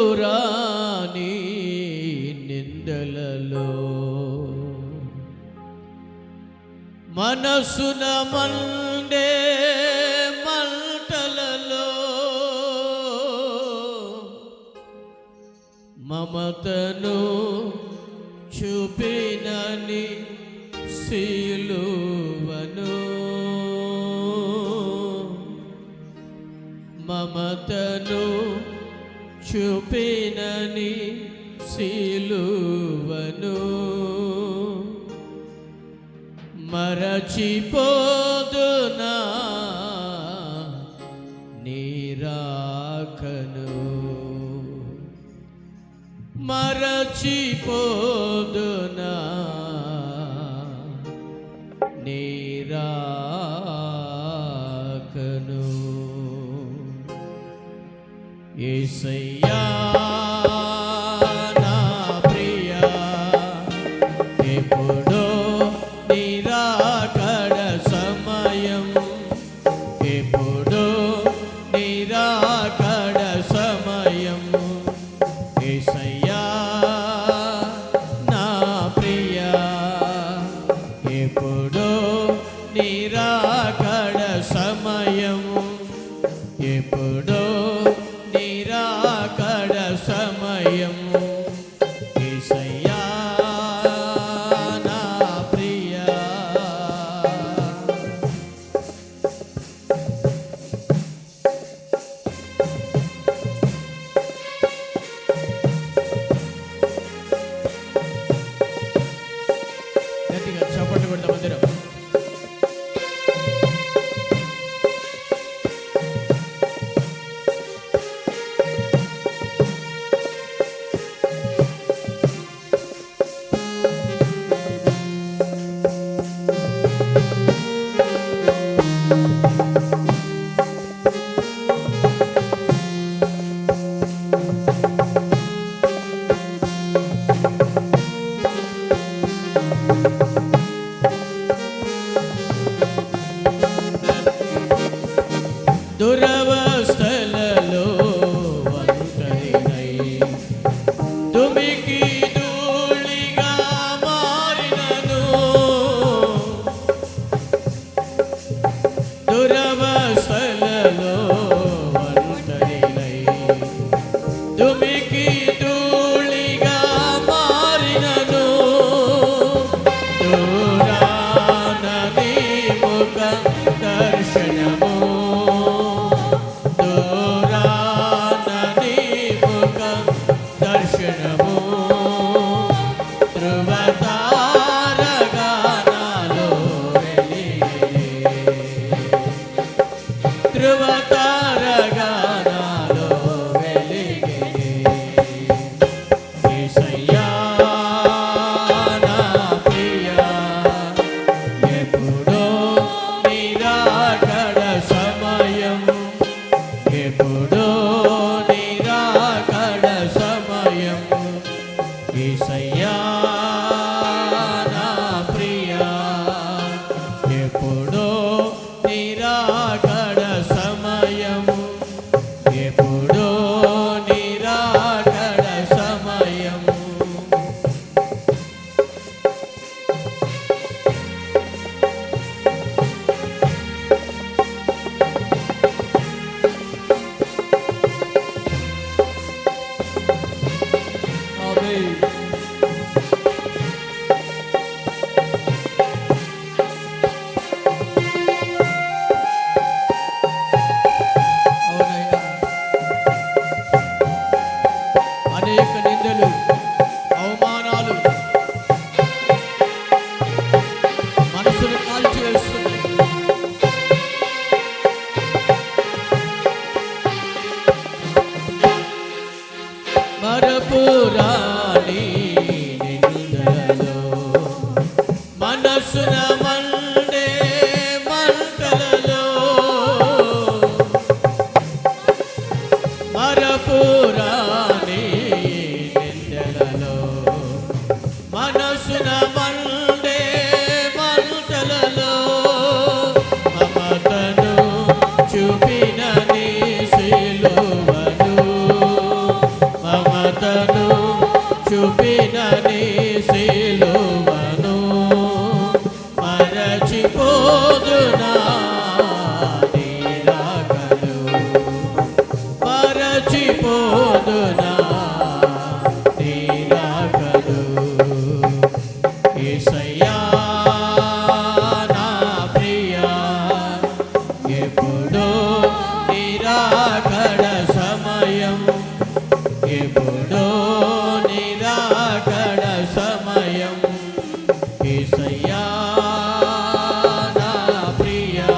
మరపురాని నిందలలో మనసున మండే మంటలలో మమతను చూపినని సిలువను మమతను చూపినని సిలువను మరచిపోదునా నీరాకను మరచిపోదునా నీరాకను యేసయ్యా నా ప్రియా ఎప్పుడో నిరాకడ సమయం ఎప్పుడో నిరాకడ సమయం యేసయ్యా నా ప్రియా ఎప్పుడో నిరాకడ సమయం ఎప్పుడో నిరాకడ సమయం యేసయ్యా నా ప్రియా గట్టిగా చప్పట్లు కొడతాం అందరం. దురవస్థలలో ఒంటరినై తుమికి ధూళిగా మారినను దురవస్థలలో ఒంటరినై తుమికి ధూళిగా మారినను దూరాన నీ ముఖ దర్శనము దర్శనము ధ్రువతారగా నాలో వెలిగే ధ్రువతారగా నాలో వెలిగే యేసయ్యా నా ప్రియా ఎప్పుడో నిరాకడ సమయం ఎప్పుడో నిరాకడ సమయం యేసయ్యా నా ప్రియా ఎప్పుడో నిరాకడ సమయం ఎప్పుడో నిరాకడ సమయం, ఎప్పుడో నిరాకడ సమయం. యేసయ్యా నా ప్రియా,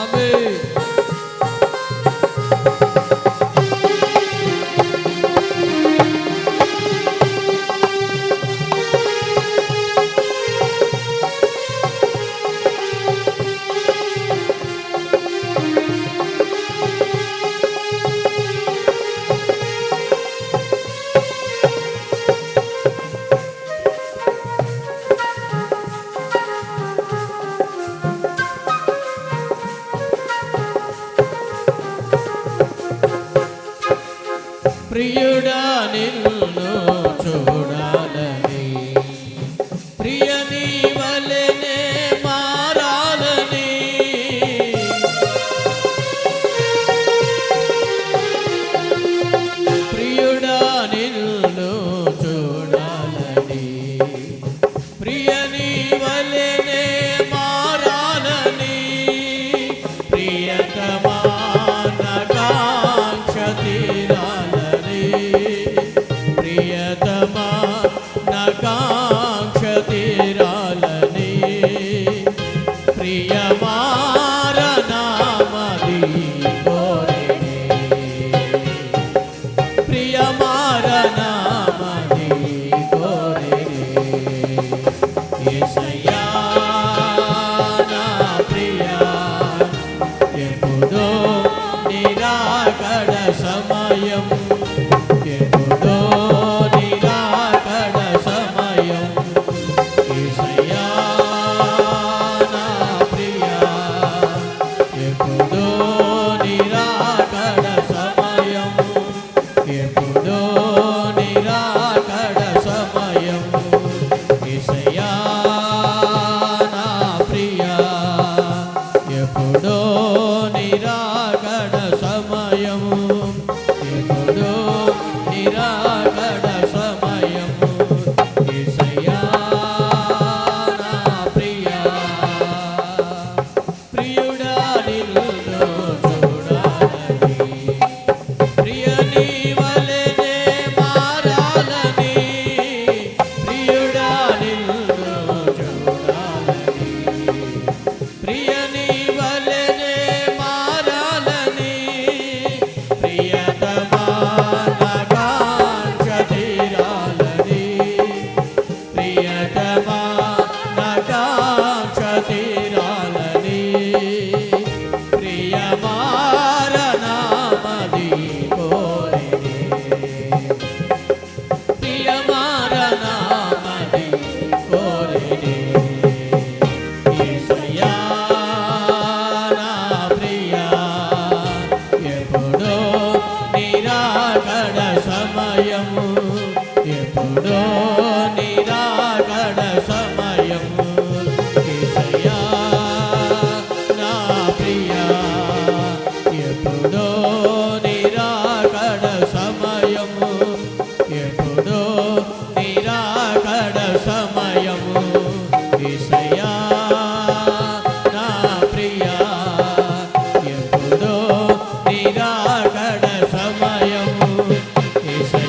ఆమేన్. ప్రియుడా నిన్ను చూడాలని, ప్రియ నీ వలెనే మారాలని, ప్రియుడా నిన్ను చూడాలని, ప్రియ నీ వలెనే మారాలని, ప్రియతమా నాకాంక్ష తీరాలని, ప్రియతమా నాకాంక్ష తీరాలని, ప్రియమారనామది కోరినే, ప్రియమారనామది కోరినే. యేసయ్యా నా ప్రియా, ఎప్పుడో నిరాకడ సమయం, ఎప్పుడో నిరాకడ సమయం. యేసయ్యా నా ప్రియా, ఎప్పుడో నిరాకడ సమయం, ఎప్పుడో నిరాకడ సమయం. యేసయ్యా నా ప్రియా, ఎప్పుడో నిరాకడ సమయము, ఎప్పుడో నిరాకడ సమయము. యేసయ్యా నా ప్రియా, ప్రియుడా నిన్ను చూడాలని, ప్రియ నీ వలెనే మారాలని, ప్రియుడా నిన్ను చూడాలని, ప్రియ నీ వలెనే మారాలని, ప్రియతమా నాకాంక్ష తీరాలని, ప్రియతమా నాకాంక్ష తీరాలని, ప్రియమారనామది కోరినే, ప్రియమారనామది కోరినే. యేసయ్యా నా ప్రియా, ఎప్పుడో నిరాకడ సమయము, ఎప్పుడో నిరాకడ సమయము. యేసయ్యా నా ప్రియా, ఎప్పుడో నిరాకడ సమయము, ఎప్పుడో నిరాకడ సమయము. యేసయ్యా నా ప్రియా, ఎప్పుడో నిరాకడ సమయము. యేసయ్యా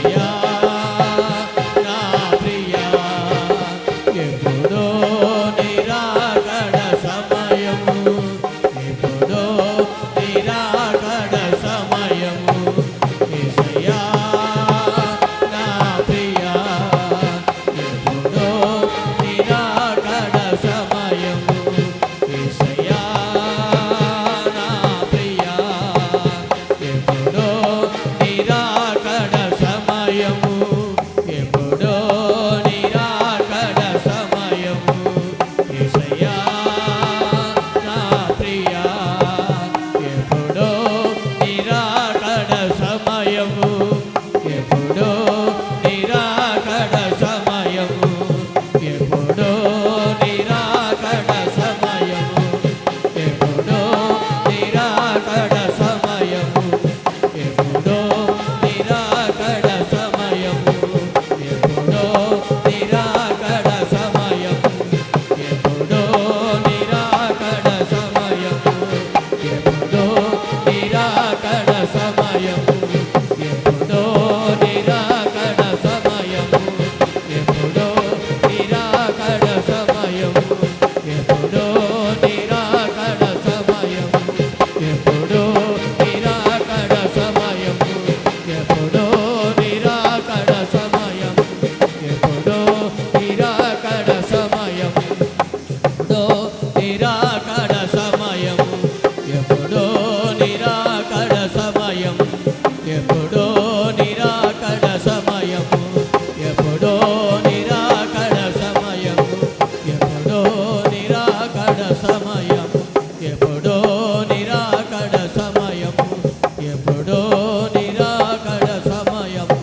సమయము ఎప్పుడో నిరాకడ సమయము ఎప్పుడో నిరాకడ సమయము ఎప్పుడో నిరాకడ సమయము ఎప్పుడో నిరాకడ సమయము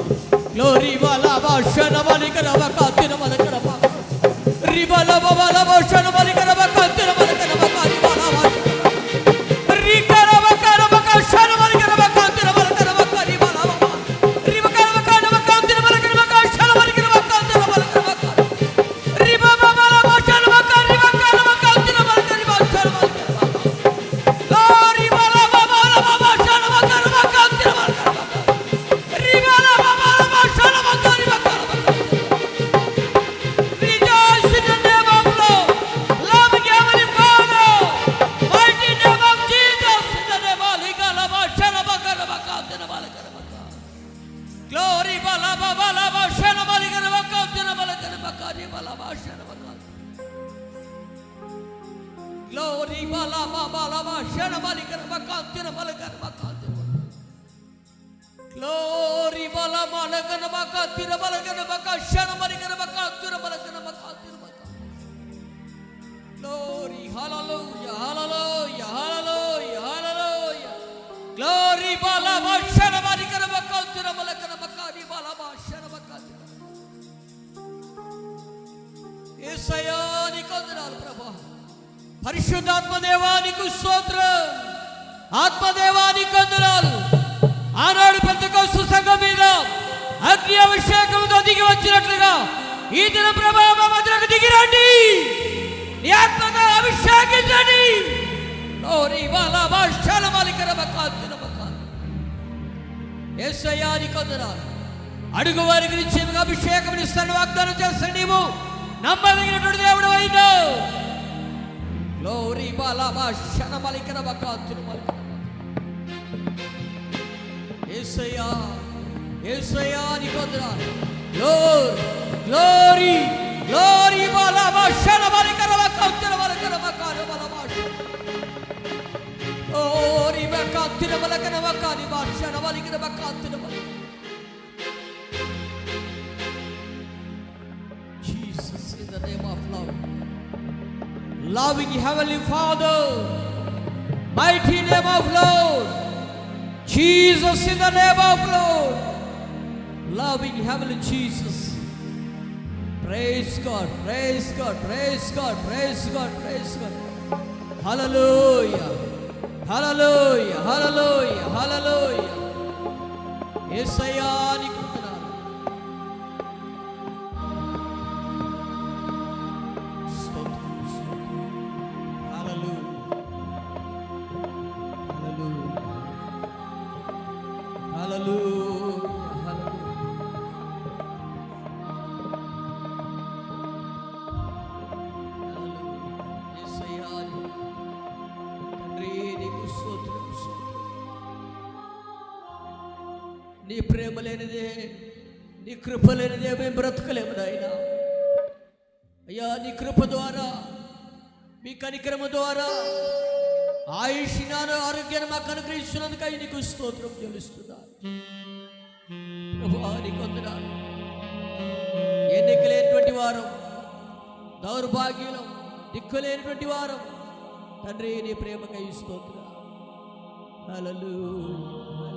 గ్లోరీ బల భాషణ బలికర వకాతిన బలకర రిబల బల భాషణ బలికర వకాతిన బలకర వకారి బల రికర వకర వకాషణ బలికర వకాతిన బలకర వకారి బల రిబకర వకర వకాతిన బలకర వకాషణ బలికర వకాతిన బలకర వకారి రిబ బల భాషణ వకారి వకర వకాతిన బలకర భాషణ గ్లోరీ బల బల భాషణ వకర వకాతిన బలకర రిబల బల భాషణ వకారి వకర Glory bala bala bashana baligana vakatina balagana bakari bala bashana bakari Glory bala bala bashana baligana vakatina balagana bakari Glory bala balagana vakatina balagana bakashana baligana vakatina balagana bakari Glory hallelujah hallelujah hallelujah hallelujah Glory bala bashana baligana vakatina balagana bakari bala bashana bakari యేసయ్యా నీకు వందనాలు ప్రభువా పరిశుద్ధాత్మ దేవా నీకు స్తోత్రం ఆత్మదేవా నీకు వందనాలు ఆనాడు పెంతెకోస్తు సంఘం మీద అగ్ని అభిషేకంతో దిగి వచ్చినట్లుగా ఈ దిన ప్రభువా మా మధ్యకు దిగి రండి నీ ఆత్మతో అభిషేకించండి లోరి బాలా భాషల మాలికర బకాతిన బకాతి యేసయ్యా నీకు వందనాలు అడుగు వారికి నిశ్చయముగా అభిషేకం ఇస్తాను వాగ్దానం చేస్తాను నీవు నమ్మదగినటువంటి దేవుడు అయినావు గ్లోరీ బాలా భాషల మాలికర బకాతిన మాలికర యేసయ్యా యేసయ్యా నీకు వందనాలు గ్లోరీ గ్లోరీ బాలా భాషల మాలికర బకాతిన మాలికర బకార బాలా భాష Glory bakatina balakana bakani bashana balikana bakatina balakana Jesus in the name of love loving heavenly Father mighty name of Lord Jesus in the name of Lord loving heavenly Jesus praise God praise God praise God praise God praise God hallelujah Hallelujah, hallelujah, hallelujah. యేసయ్యా నీకు వందనాలు. స్తోత్రం, స్తోత్రం. Hallelujah. Hallelujah. Hallelujah. Hallelujah. యేసయ్యా నీ ప్రేమ లేనిదే నీ కృప లేనిదే మేము బ్రతకలేము నాయనా అయ్యా నీ కృప ద్వారా మీ కనికరమ ద్వారా ఆయుష్నాను ఆరోగ్యాన్ని మాకు అనుగ్రహిస్తున్నందుకై నీకు స్తోత్రం చెల్లిస్తున్నాను ప్రభువా నీకు వందనాలు ఎన్నికలేనటువంటి వారం దౌర్భాగ్యులం దిక్కులేనటువంటి వారం తండ్రి నీ ప్రేమకై స్తోత్రం హల్లెలూయా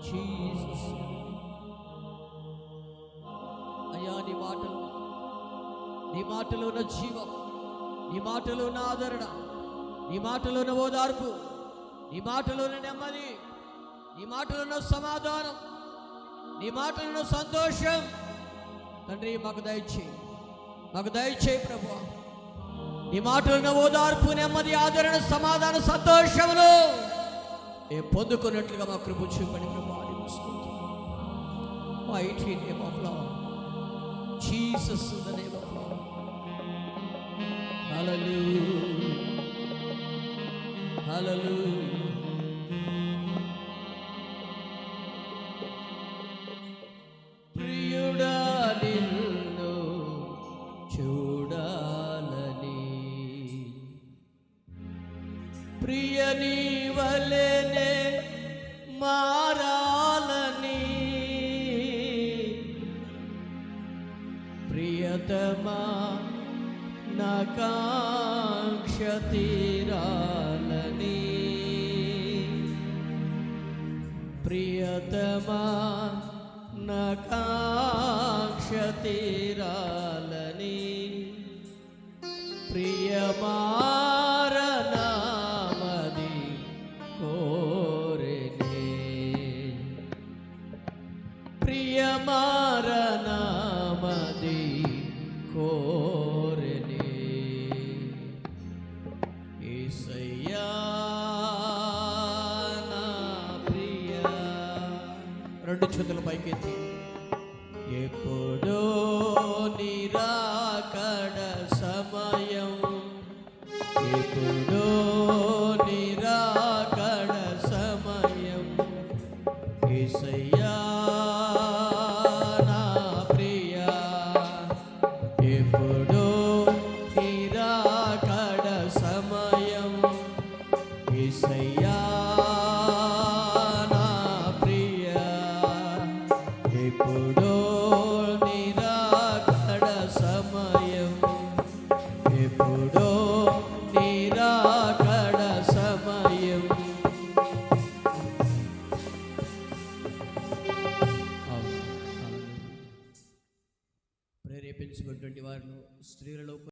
Jesus అయ్యా నీ మాటలో ఉన్న జీవం నీ మాటలో ఉన్న ఆదరణ నీ మాటలో ఉన్న ఓదార్పు నీ మాటలో ఉన్న నెమ్మది నీ మాటలో ఉన్న సమాధానం నీ మాటలో ఉన్న సంతోషం తండ్రి మాకు దయచేయి ప్రభువా నీ మాటలో ఉన్న ఓదార్పు నెమ్మది ఆదరణ సమాధాన సంతోషములు పొందుకున్నట్లుగా మా కృప చూపండి ప్రభు mighty name of Lord Jesus in the name of Lord hallelujah hallelujah ప్రియుడా నిన్ను చూడాలని ప్రియని వలెనే మారాలని ప్రియతమా నాకాంక్ష తీరాలని, ప్రియతమా నాకాంక్ష తీరాలని, ప్రియమారనామది కోరెనే, ప్రియమారనామది కోరెనే. యేసయ్యా నా ప్రియ, రెండు చేతుల పైకెత్తి, ఎప్పుడో నిరాకడ సమయం, ఎప్పుడో నీ